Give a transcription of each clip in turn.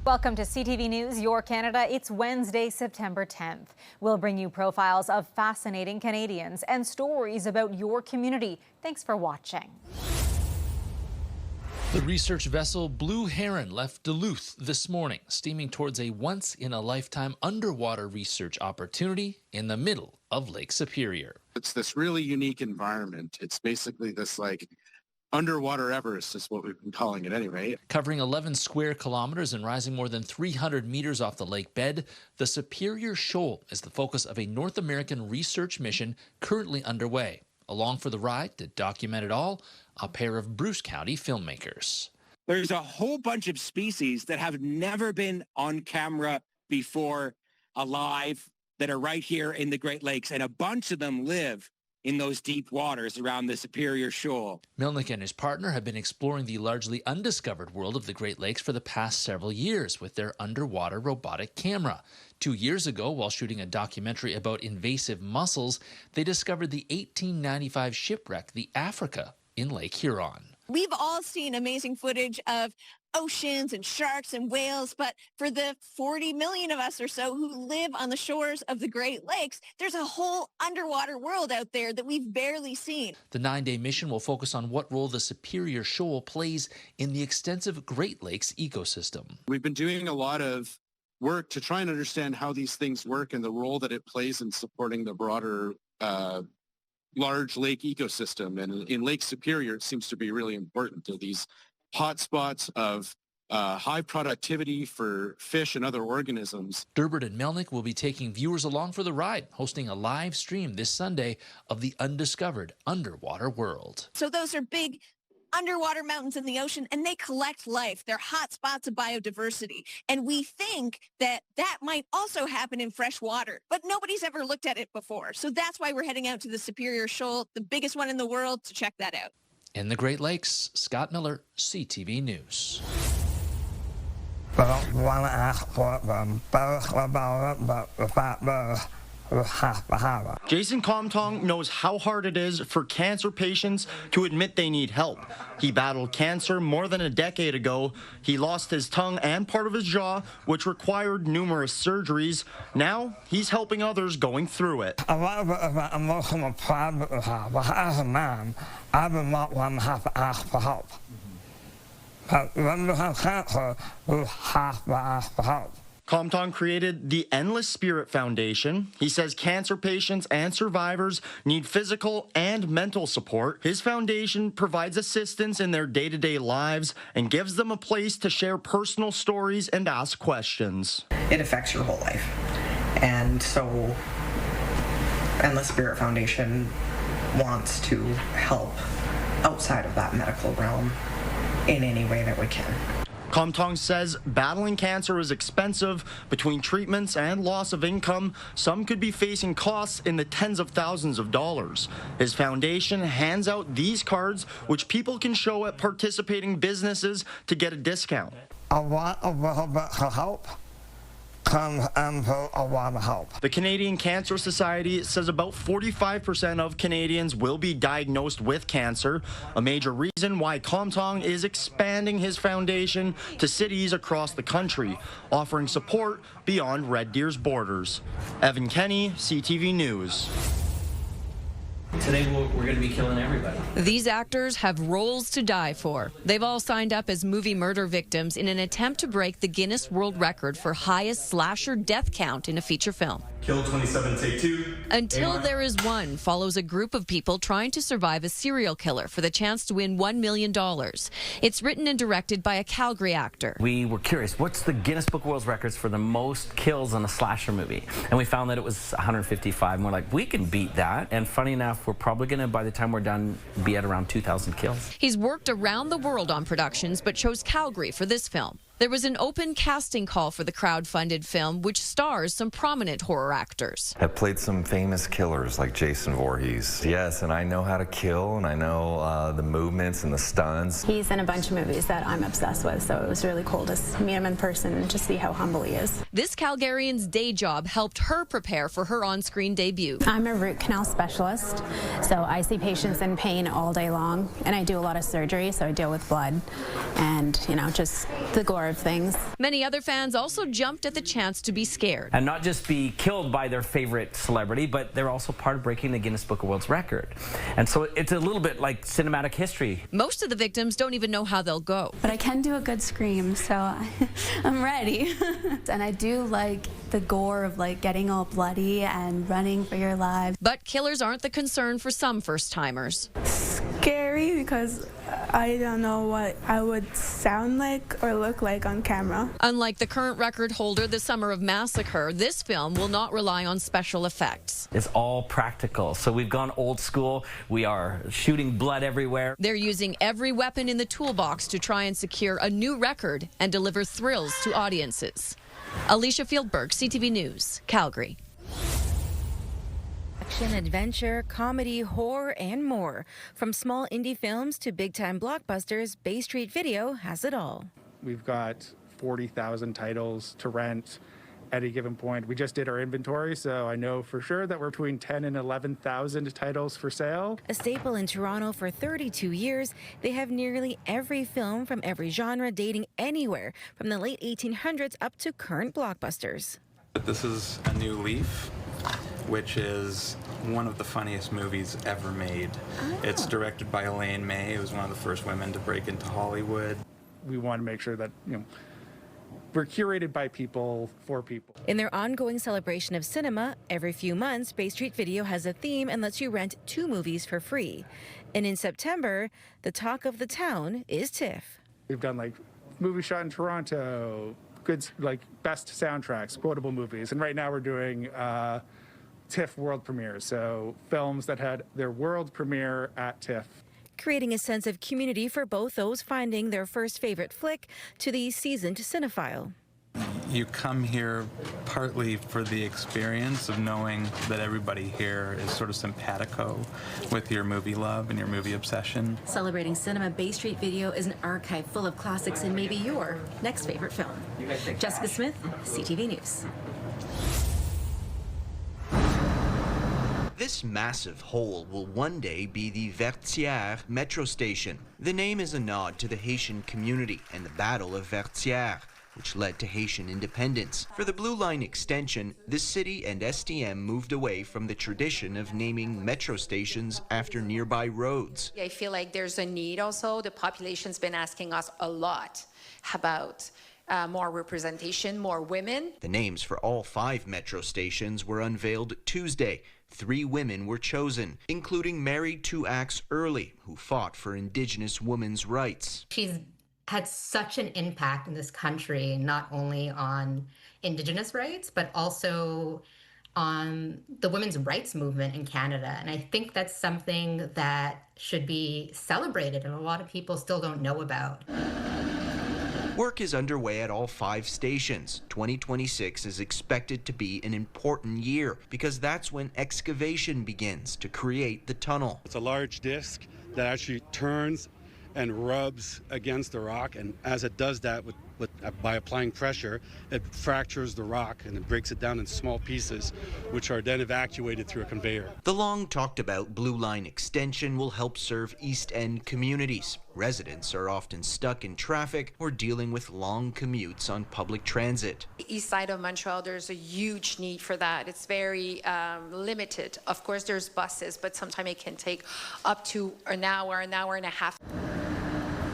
Welcome to CTV News, Your Canada. It's Wednesday, September 10th. We'll bring you profiles of fascinating Canadians and stories about your community. Thanks for watching. The research vessel Blue Heron left Duluth this morning, steaming towards a once-in-a-lifetime underwater research opportunity in the middle of Lake Superior. It's this really unique environment. It's basically this underwater Everest is what we've been calling it anyway. Covering 11 square kilometers and rising more than 300 meters off the lake bed, the Superior Shoal is the focus of a North American research mission currently underway. Along for the ride to document it all, a pair of Bruce County filmmakers. There's a whole bunch of species that have never been on camera before alive that are right here in the Great Lakes, and a bunch of them live in those deep waters around the Superior Shoal. Milnick and his partner have been exploring the largely undiscovered world of the Great Lakes for the past several years with their underwater robotic camera. 2 years ago, while shooting a documentary about invasive mussels, they discovered the 1895 shipwreck, the Africa, in Lake Huron. We've all seen amazing footage of oceans and sharks and whales, but for the 40 million of us or so who live on the shores of the Great Lakes, there's a whole underwater world out there that we've barely seen. The 9-day mission will focus on what role the Superior Shoal plays in the extensive Great Lakes ecosystem. We've been doing a lot of work to try and understand how these things work and the role that it plays in supporting the broader large lake ecosystem. And in Lake Superior, it seems to be really important to these hotspots of high productivity for fish and other organisms. Durbert and Melnick will be taking viewers along for the ride, hosting a live stream this Sunday of the undiscovered underwater world. So those are big underwater mountains in the ocean, and they collect life. They're hot spots of biodiversity. And we think that that might also happen in fresh water, but nobody's ever looked at it before. So that's why we're heading out to the Superior Shoal, the biggest one in the world, to check that out. In the Great Lakes, Scott Miller, CTV News. I don't want to ask for them both about it, but the fact is, we have to have it. Jason Comtong knows how hard it is for cancer patients to admit they need help. He battled cancer more than a decade ago. He lost his tongue and part of his jaw, which required numerous surgeries. Now, he's helping others going through it. A lot of it is that emotional pride that we have, but as a man, I do not want to have to ask for help. But when you have cancer, you have to ask for help. Comtong created the Endless Spirit Foundation. He says cancer patients and survivors need physical and mental support. His foundation provides assistance in their day-to-day lives and gives them a place to share personal stories and ask questions. It affects your whole life. And so Endless Spirit Foundation wants to help outside of that medical realm in any way that we can. Comtong says battling cancer is expensive. Between treatments and loss of income, some could be facing costs in the tens of thousands of dollars. His foundation hands out these cards, which people can show at participating businesses to get a discount. A lot of little bits of help comes into a lot of help. The Canadian Cancer Society says about 45% of Canadians will be diagnosed with cancer, a major reason why Comtong is expanding his foundation to cities across the country, offering support beyond Red Deer's borders. Evan Kenny, CTV News. Today we're going to be killing everybody. These actors have roles to die for. They've all signed up as movie murder victims in an attempt to break the Guinness World Record for highest slasher death count in a feature film. Kill 27, take 2. Until There Is One follows a group of people trying to survive a serial killer for the chance to win $1 million. It's written and directed by a Calgary actor. We were curious, what's the Guinness Book of World Records for the most kills in a slasher movie? And we found that it was 155, and we're like, we can beat that. And funny enough, we're probably going to, by the time we're done, be at around 2,000 kills. He's worked around the world on productions, but chose Calgary for this film. There was an open casting call for the crowd-funded film, which stars some prominent horror actors. I've played some famous killers like Jason Voorhees. Yes, and I know how to kill, and I know the movements and the stunts. He's in a bunch of movies that I'm obsessed with, so it was really cool to meet him in person and just see how humble he is. This Calgarian's day job helped her prepare for her on-screen debut. I'm a root canal specialist, so I see patients in pain all day long, and I do a lot of surgery, so I deal with blood and, just the gore more of things. Many other fans also jumped at the chance to be scared. And not just be killed by their favorite celebrity, but they're also part of breaking the Guinness Book of World Record. And so it's a little bit like cinematic history. Most of the victims don't even know how they'll go. But I can do a good scream, so I'm ready. And I do like the gore of like getting all bloody and running for your lives. But killers aren't the concern for some first-timers. Scary because I don't know what I would sound like or look like on camera. Unlike the current record holder, The Summer of Massacre, this film will not rely on special effects. It's all practical. So we've gone old school. We are shooting blood everywhere. They're using every weapon in the toolbox to try and secure a new record and deliver thrills to audiences. Alicia Fieldberg, CTV News, Calgary. Action, adventure, comedy, horror, and more. From small indie films to big-time blockbusters, Bay Street Video has it all. We've got 40,000 titles to rent at a given point. We just did our inventory, so I know for sure that we're between 10 and 11,000 titles for sale. A staple in Toronto for 32 years, they have nearly every film from every genre dating anywhere from the late 1800s up to current blockbusters. This is A New Leaf, which is one of the funniest movies ever made. It's directed by Elaine May, who was one of the first women to break into Hollywood. We want to make sure that, we're curated by people for people. In their ongoing celebration of cinema, every few months, Bay Street Video has a theme and lets you rent 2 movies for free. And in September, the talk of the town is TIFF. We've done like movies shot in Toronto, good like best soundtracks, quotable movies, and right now we're doing TIFF world premieres, so films that had their world premiere at TIFF. Creating a sense of community for both those finding their first favorite flick to the seasoned cinephile. You come here partly for the experience of knowing that everybody here is sort of simpatico with your movie love and your movie obsession. Celebrating cinema, Bay Street Video is an archive full of classics and maybe your next favorite film. Jessica Smith, CTV News. This massive hole will one day be the Vertières metro station. The name is a nod to the Haitian community and the Battle of Vertières, which led to Haitian independence. For the Blue Line extension, the city and STM moved away from the tradition of naming metro stations after nearby roads. I feel like there's a need also. The population's been asking us a lot about more representation, more women. The names for all 5 metro stations were unveiled Tuesday. 3 women were chosen, including Mary 2 Acts Early, who fought for Indigenous women's rights. She's had such an impact in this country, not only on Indigenous rights, but also on the women's rights movement in Canada. And I think that's something that should be celebrated and a lot of people still don't know about. Work is underway at all 5 stations. 2026 is expected to be an important year because that's when excavation begins to create the tunnel. It's a large disc that actually turns and rubs against the rock, and as it does that by applying pressure, it fractures the rock and it breaks it down in small pieces, which are then evacuated through a conveyor. The long talked about Blue Line extension will help serve East End communities. Residents are often stuck in traffic or dealing with long commutes on public transit. East side of Montreal, there's a huge need for that. It's very limited. Of course, there's buses, but sometimes it can take up to an hour and a half.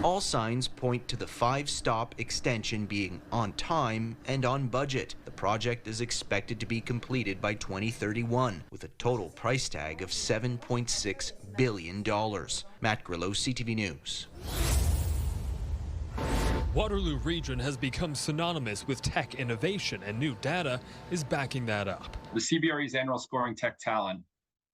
All signs point to the 5-stop extension being on time and on budget. The project is expected to be completed by 2031 with a total price tag of $7.6 billion. Matt Grillo, CTV News. Waterloo region has become synonymous with tech innovation, and new data is backing that up. The CBRE's annual scoring tech talent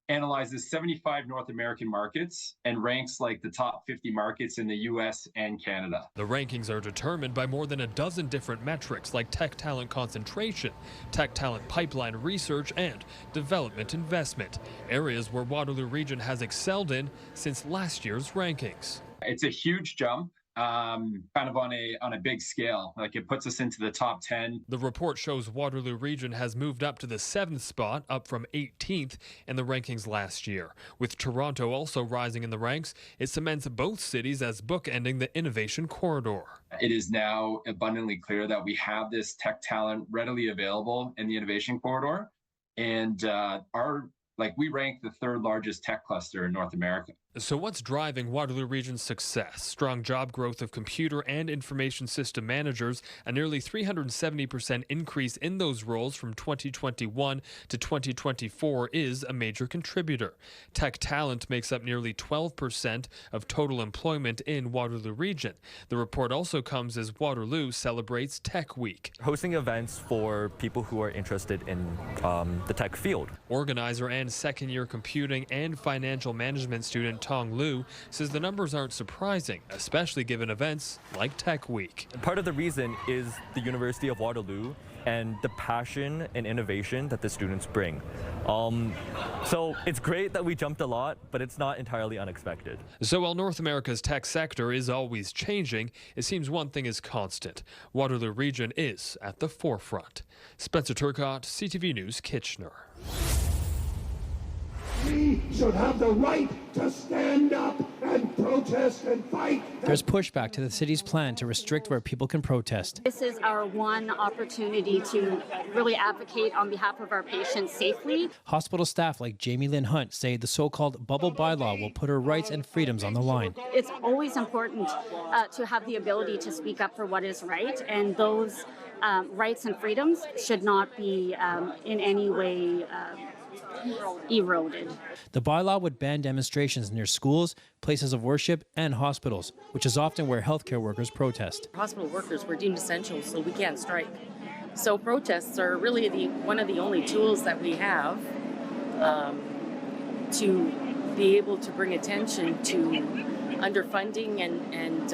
analyzes 75 North American markets and ranks like the top 50 markets in the US and Canada. The rankings are determined by more than a dozen different metrics like tech talent concentration, tech talent pipeline research, and development investment, areas where Waterloo region has excelled in since last year's rankings. It's a huge jump. kind of on a big scale. Like it puts us into the top 10. The report shows Waterloo region has moved up to the 7th spot, up from 18th in the rankings last year. With Toronto also rising in the ranks, it cements both cities as bookending the innovation corridor. It is now abundantly clear that we have this tech talent readily available in the innovation corridor, and we rank the 3rd largest tech cluster in North America. So what's driving Waterloo region's success? Strong job growth of computer and information system managers, a nearly 370% increase in those roles from 2021 to 2024 is a major contributor. Tech talent makes up nearly 12% of total employment in Waterloo region. The report also comes as Waterloo celebrates Tech Week, hosting events for people who are interested in the tech field. Organizer and second-year computing and financial management student Tong Lu says the numbers aren't surprising, especially given events like Tech Week. Part of the reason is the University of Waterloo and the passion and innovation that the students bring. So it's great that we jumped a lot, but it's not entirely unexpected. So while North America's tech sector is always changing, it seems one thing is constant. Waterloo region is at the forefront. Spencer Turcott, CTV News, Kitchener. We should have the right to stand up and protest and fight. There's pushback to the city's plan to restrict where people can protest. This is our one opportunity to really advocate on behalf of our patients safely. Hospital staff like Jamie Lynn Hunt say the so-called bubble bylaw will put her rights and freedoms on the line. It's always important to have the ability to speak up for what is right, and those rights and freedoms should not be in any way eroded. The bylaw would ban demonstrations near schools, places of worship, and hospitals, which is often where healthcare workers protest. Hospital workers were deemed essential, so we can't strike. So protests are really one of the only tools that we have to be able to bring attention to underfunding and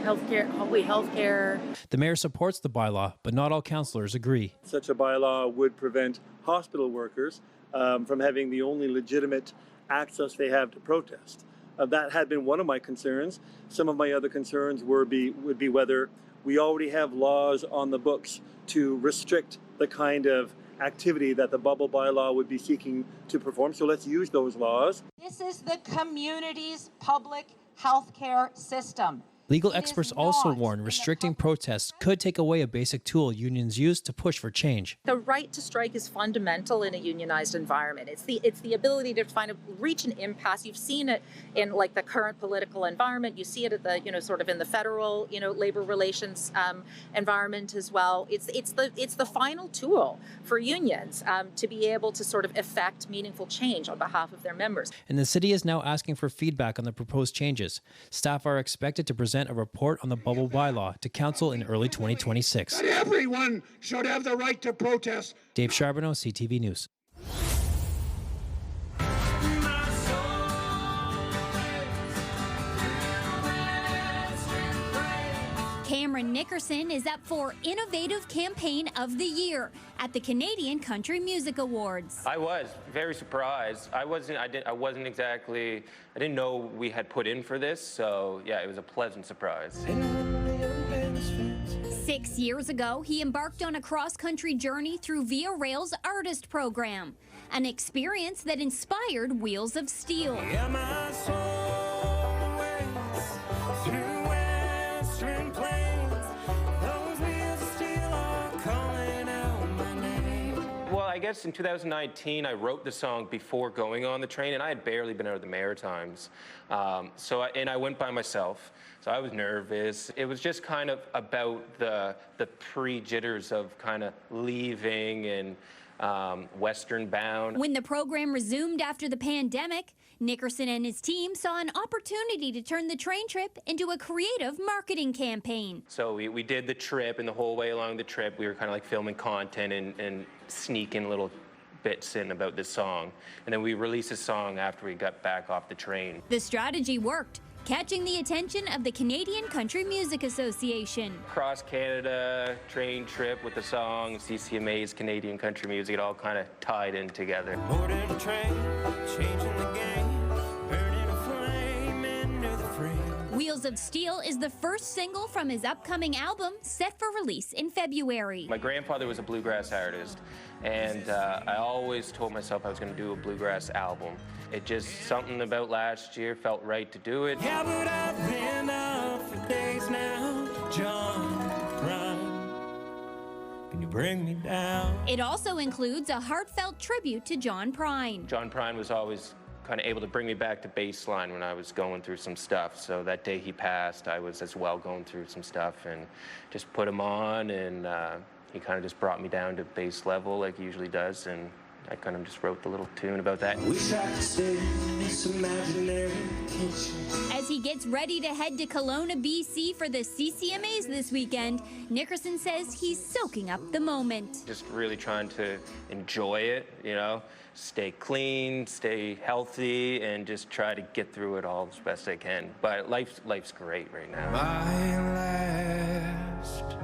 healthcare. The mayor supports the bylaw, but not all councillors agree. Such a bylaw would prevent hospital workers from having the only legitimate access they have to protest. That had been one of my concerns. Some of my other concerns would be whether we already have laws on the books to restrict the kind of activity that the bubble bylaw would be seeking to perform. So let's use those laws. This is the community's public healthcare system. Legal experts also warn restricting protests could take away a basic tool unions use to push for change. The right to strike is fundamental in a unionized environment. It's the ability to reach an impasse. You've seen it in the current political environment. You see it at the sort of in the federal labor relations environment as well. It's the final tool for unions to be able to sort of effect meaningful change on behalf of their members. And the city is now asking for feedback on the proposed changes. Staff are expected to present a report on the bubble bylaw to council in early 2026. Everyone should have the right to protest. Dave Charbonneau, CTV News. Cameron Nickerson is up for Innovative Campaign of the Year at the Canadian Country Music Awards. I was very surprised. I didn't know we had put in for this, so yeah, it was a pleasant surprise. 6 years ago, he embarked on a cross-country journey through Via Rail's artist program, an experience that inspired Wheels of Steel. I guess in 2019, I wrote the song before going on the train, and I had barely been out of the Maritimes. And I went by myself, so I was nervous. It was just kind of about the pre-jitters of kind of leaving and western bound. When the program resumed after the pandemic, Nickerson and his team saw an opportunity to turn the train trip into a creative marketing campaign. So we did the trip, and the whole way along the trip, we were kind of like filming content and sneaking little bits in about this song. And then we released the song after we got back off the train. The strategy worked, catching the attention of the Canadian Country Music Association. Cross Canada train trip with the song, CCMA's Canadian Country Music, it all kind of tied in together. Boarding a train, changing the game, burning a flame into the frame. Wheels of Steel is the first single from his upcoming album, set for release in February. My grandfather was a bluegrass artist, and I always told myself I was going to do a bluegrass album. It just, something about last year felt right to do it. Yeah, but I've been up for days now, John Prine. Can you bring me down? It also includes a heartfelt tribute to John Prine. John Prine was always kind of able to bring me back to baseline when I was going through some stuff. So that day he passed, I was as well going through some stuff, and just put him on, and he kind of just brought me down to base level like he usually does, and I kind of just wrote the little tune about that. Wish I could stay in this imaginary kitchen. As he gets ready to head to Kelowna, BC for the CCMAs this weekend, Nickerson says he's soaking up the moment. Just really trying to enjoy it, you know, stay clean, stay healthy, and just try to get through it all as best I can. But life's great right now. My last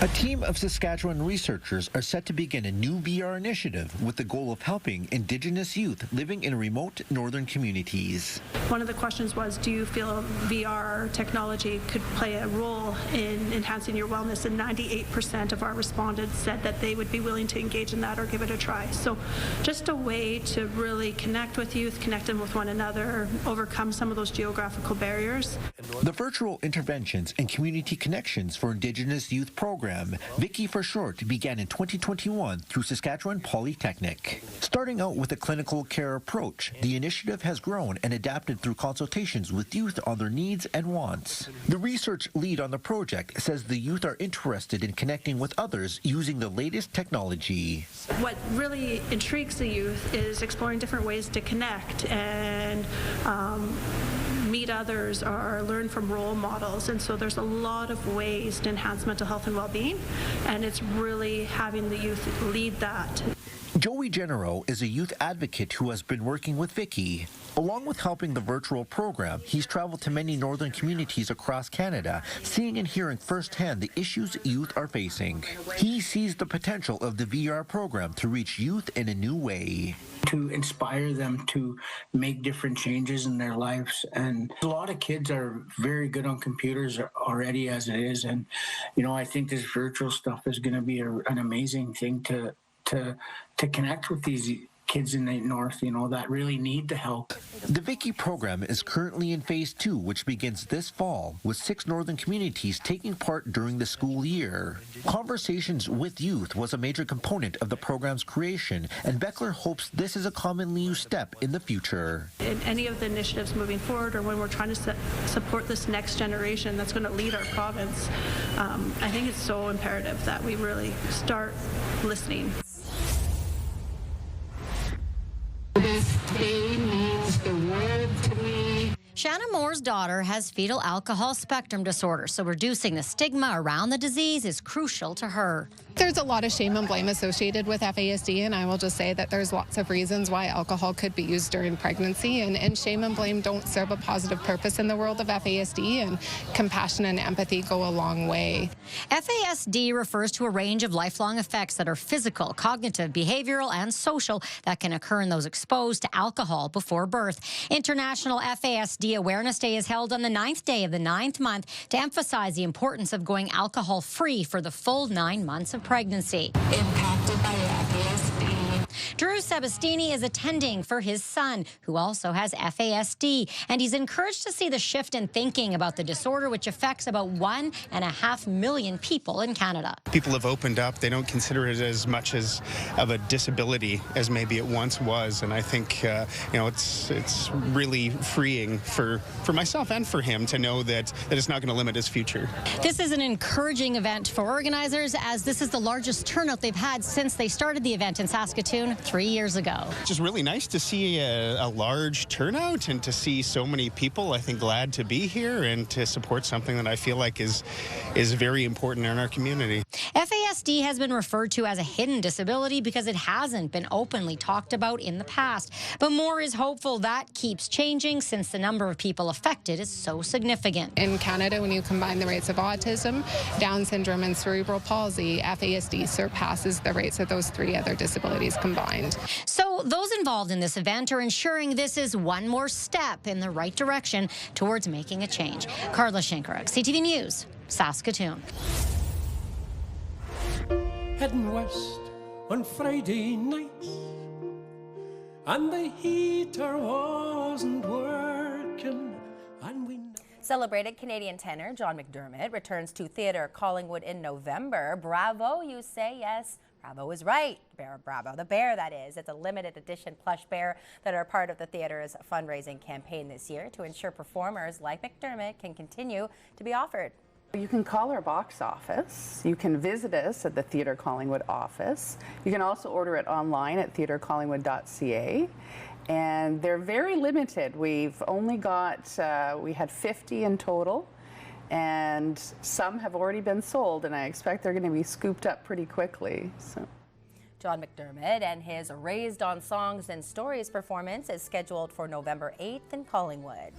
A team of Saskatchewan researchers are set to begin a new VR initiative with the goal of helping Indigenous youth living in remote northern communities. One of the questions was, do you feel VR technology could play a role in enhancing your wellness? And 98% of our respondents said that they would be willing to engage in that or give it a try. So just a way to really connect with youth, connect them with one another, overcome some of those geographical barriers. The Virtual Interventions and Community Connections for Indigenous Youth program, Vicky for short, began in 2021 through Saskatchewan Polytechnic. Starting out with a clinical care approach, the initiative has grown and adapted through consultations with youth on their needs and wants. The research lead on the project says the youth are interested in connecting with others using the latest technology. What really intrigues the youth is exploring different ways to connect and meet others or learn from role models. And so there's a lot of ways to enhance mental health and well-being, and it's really having the youth lead that. Joey Genero is a youth advocate who has been working with Vicky. Along with helping the virtual program, he's traveled to many northern communities across Canada, seeing and hearing firsthand the issues youth are facing. He sees the potential of the VR program to reach youth in a new way. To inspire them to make different changes in their lives. And a lot of kids are very good on computers already as it is. And, you know, I think this virtual stuff is going to be an amazing thing to connect with these kids in the north, you know, that really need the help. The Vicky program is currently in phase 2, which begins this fall, with 6 northern communities taking part during the school year. Conversations with youth was a major component of the program's creation, and Beckler hopes this is a commonly used step in the future. In any of the initiatives moving forward, or when we're trying to support this next generation that's going to lead our province, I think it's so imperative that we really start listening. This day means the world to me. Shanna Moore's daughter has fetal alcohol spectrum disorder, so reducing the stigma around the disease is crucial to her. There's a lot of shame and blame associated with FASD, and I will just say that there's lots of reasons why alcohol could be used during pregnancy, and shame and blame don't serve a positive purpose in the world of FASD, and compassion and empathy go a long way. FASD refers to a range of lifelong effects that are physical, cognitive, behavioral, and social that can occur in those exposed to alcohol before birth. International FASD Awareness Day is held on the 9th day of the 9th month to emphasize the importance of going alcohol-free for the full 9 months of pregnancy. Impacted by FASD. Drew Sebastini is attending for his son, who also has FASD, and he's encouraged to see the shift in thinking about the disorder, which affects about 1.5 million people in Canada. People have opened up. They don't consider it as much as of a disability as maybe it once was, and I think you know, it's really freeing for myself and for him to know that it's not going to limit his future. This is an encouraging event for organizers, as this is the largest turnout they've had since they started the event in Saskatoon 3 years ago. It's just really nice to see a large turnout and to see so many people, I think, glad to be here and to support something that I feel like is very important in our community. FASD has been referred to as a hidden disability because it hasn't been openly talked about in the past. But Moore is hopeful that keeps changing since the number of people affected is so significant. In Canada, when you combine the rates of autism, Down syndrome, and cerebral palsy, FASD surpasses the rates of those 3 other disabilities combined. combined. So those involved in this event are ensuring this is one more step in the right direction towards making a change. Carla Shankaruk, CTV News, Saskatoon. Heading west on Friday nights, and the heater wasn't working, and we... Celebrated Canadian tenor John McDermott returns to Theatre Collingwood in November. Bravo, you say? Yes, Bravo is right. Bravo, the bear, that is. It's a limited edition plush bear that are part of the theatre's fundraising campaign this year to ensure performers like McDermott can continue to be offered. You can call our box office. You can visit us at the Theatre Collingwood office. You can also order it online at theatrecollingwood.ca. And they're very limited. We've only got, we had 50 in total, and some have already been sold, and I expect they're going to be scooped up pretty quickly. So. John McDermott and his Raised on Songs and Stories performance is scheduled for November 8th in Collingwood.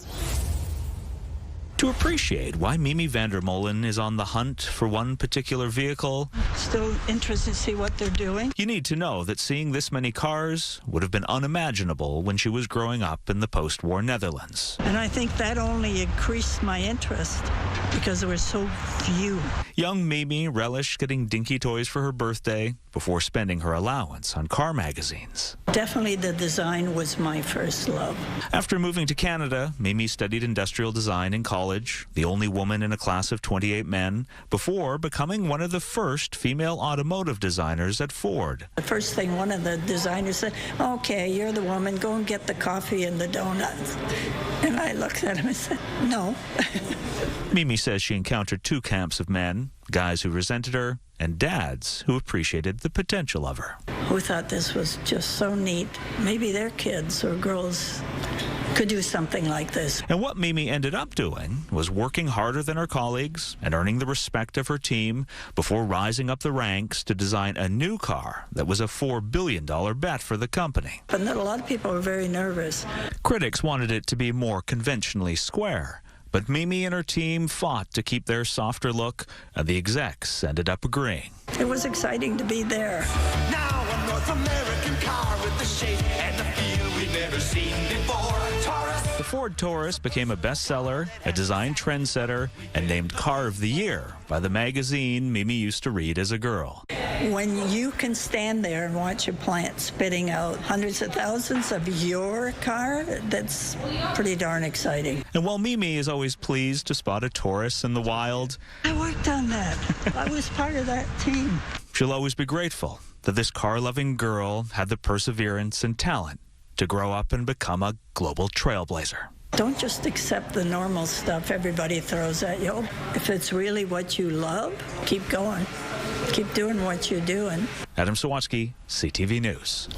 To appreciate why Mimi Vandermolen is on the hunt for one particular vehicle, still interested to see what they're doing. You need to know that seeing this many cars would have been unimaginable when she was growing up in the post-war Netherlands. And I think that only increased my interest because there were so few. Young Mimi relished getting dinky toys for her birthday before spending her allowance on car magazines. Definitely the design was my first love. After moving to Canada, Mimi studied industrial design in college, the only woman in a class of 28 men, before becoming one of the first female automotive designers at Ford. The first thing one of the designers said, okay, you're the woman, go and get the coffee and the donuts. And I looked at him and said, no. Mimi says she encountered two camps of men, guys who resented her and dads who appreciated the potential of her. Who thought this was just so neat. Maybe their kids or girls could do something like this. And what Mimi ended up doing was working harder than her colleagues and earning the respect of her team before rising up the ranks to design a new car that was a $4 billion bet for the company. But a lot of people were very nervous. Critics wanted it to be more conventionally square, but Mimi and her team fought to keep their softer look, and the execs ended up agreeing. It was exciting to be there. Now a North American car with the shape and the feel we've never seen before. The Ford Taurus became a bestseller, a design trendsetter, and named Car of the Year by the magazine Mimi used to read as a girl. When you can stand there and watch a plant spitting out hundreds of thousands of your car, that's pretty darn exciting. And while Mimi is always pleased to spot a Taurus in the wild, I worked on that. I was part of that team. She'll always be grateful that this car-loving girl had the perseverance and talent to grow up and become a global trailblazer. Don't just accept the normal stuff everybody throws at you. If it's really what you love, keep going. Keep doing what you're doing. Adam Sawatsky, CTV News.